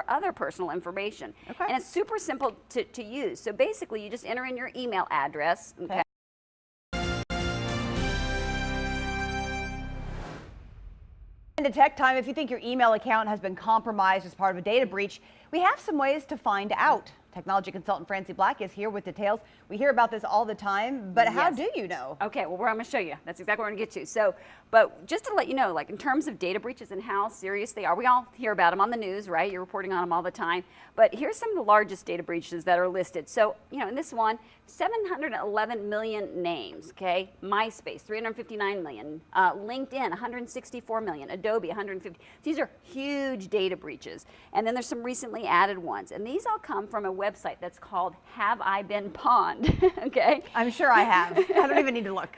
or other personal information. Okay. And it's super simple to use. So basically, you just enter in your email address. Okay. Into Tech Time, if you think your email account has been compromised as part of a data breach, we have some ways to find out. Technology consultant Francie Black is here with details. We hear about this all the time, but how do you know? Okay, well, I'm going to show you. That's exactly what we're going to get to. So, but just to let you know, like in terms of data breaches and how serious they are, we all hear about them on the news, right? You're reporting on them all the time. But here's some of the largest data breaches that are listed. So, in this one, 711 million names, okay? MySpace, 359 million. LinkedIn, 164 million. Adobe, 150. These are huge data breaches. And then there's some recently added ones. And these all come from a website that's called Have I Been Pawned, okay? I'm sure I have. I don't even need to look.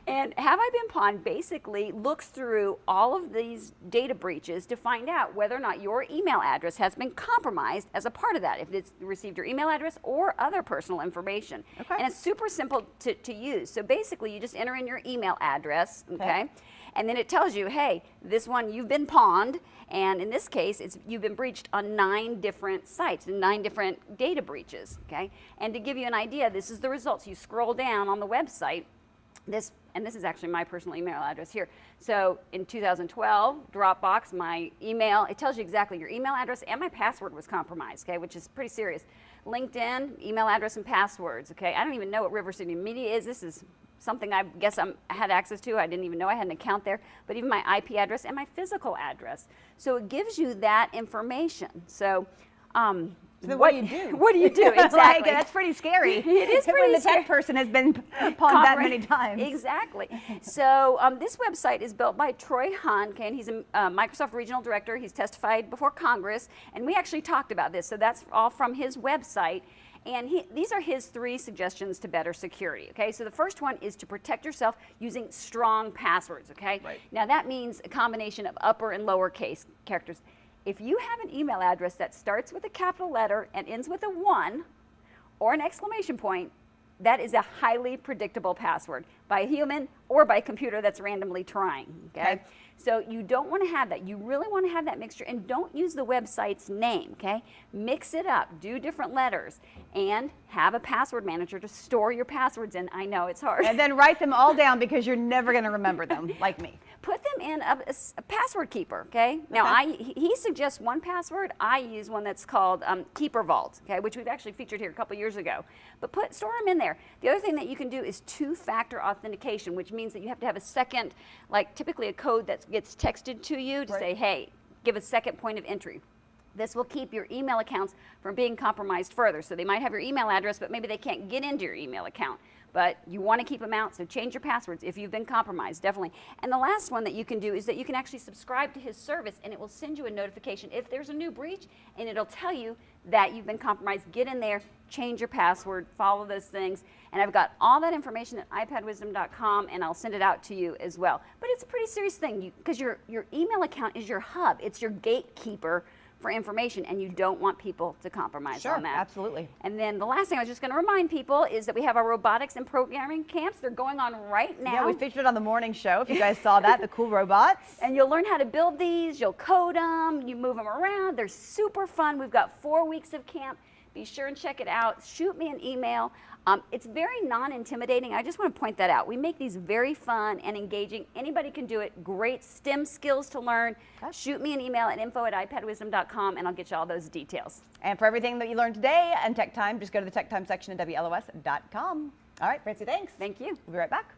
And Have I Been Pawned basically looks through all of these data breaches to find out whether or not your email address has been compromised as a part of that, if it's received your email address or other personal information. Okay. And it's super simple to use. So basically, you just enter in your email address, okay? And then it tells you, hey, this one, you've been pawned. And in this case, you've been breached on 9 different sites and 9 different data breaches, okay? And to give you an idea, this is the results. You scroll down on the website, and this is actually my personal email address here. So in 2012, Dropbox, my email, it tells you exactly your email address and my password was compromised, okay, which is pretty serious. LinkedIn, email address and passwords, okay? I don't even know what River City Media is. This is something I guess I had access to. I didn't even know I had an account there, but even my IP address and my physical address. So it gives you that information. So, what do you do? What do you do? Exactly. Like, that's pretty scary. It is pretty when the scary. tech person has been pawned that many times. Exactly. So this website is built by Troy Hunt, okay, and he's a Microsoft Regional Director. He's testified before Congress, and we actually talked about this. So that's all from his website. And these are his 3 suggestions to better security, okay? So the first one is to protect yourself using strong passwords, okay? Right. Now that means a combination of upper and lowercase characters. If you have an email address that starts with a capital letter and ends with a 1 or an exclamation point, that is a highly predictable password by a human or by a computer that's randomly trying, okay? So you don't want to have that. You really want to have that mixture, and don't use the website's name, okay? Mix it up, do different letters, and have a password manager to store your passwords in. I know it's hard. And then write them all down because you're never going to remember them, like me. Put them in a password keeper, okay? Now, he suggests one password. I use one that's called Keeper Vault, okay, which we've actually featured here a couple years ago. But store them in there. The other thing that you can do is 2-factor authentication, which means that you have to have a second, like typically a code that gets texted to you to say, hey, give a second point of entry. This will keep your email accounts from being compromised further. So they might have your email address, but maybe they can't get into your email account. But you want to keep them out, so change your passwords if you've been compromised, definitely. And the last one that you can do is that you can actually subscribe to his service, and it will send you a notification if there's a new breach, and it'll tell you that you've been compromised. Get in there, change your password, follow those things. And I've got all that information at iPadWisdom.com, and I'll send it out to you as well. But it's a pretty serious thing because your email account is your hub. It's your gatekeeper for information, and you don't want people to compromise on that. Absolutely. And then the last thing I was just going to remind people is that we have our robotics and programming camps. They're going on right now. Yeah, we featured it on the morning show. If you guys saw that, the cool robots. And you'll learn how to build these. You'll code them. You move them around. They're super fun. We've got 4 weeks of camp. Be sure and check it out. Shoot me an email. It's very non-intimidating. I just want to point that out. We make these very fun and engaging. Anybody can do it. Great STEM skills to learn. Shoot me an email at info@ipadwisdom.com, and I'll get you all those details. And for everything that you learned today and Tech Time, just go to the Tech Time section at WLOS.com. All right, Francie, thanks. Thank you. We'll be right back.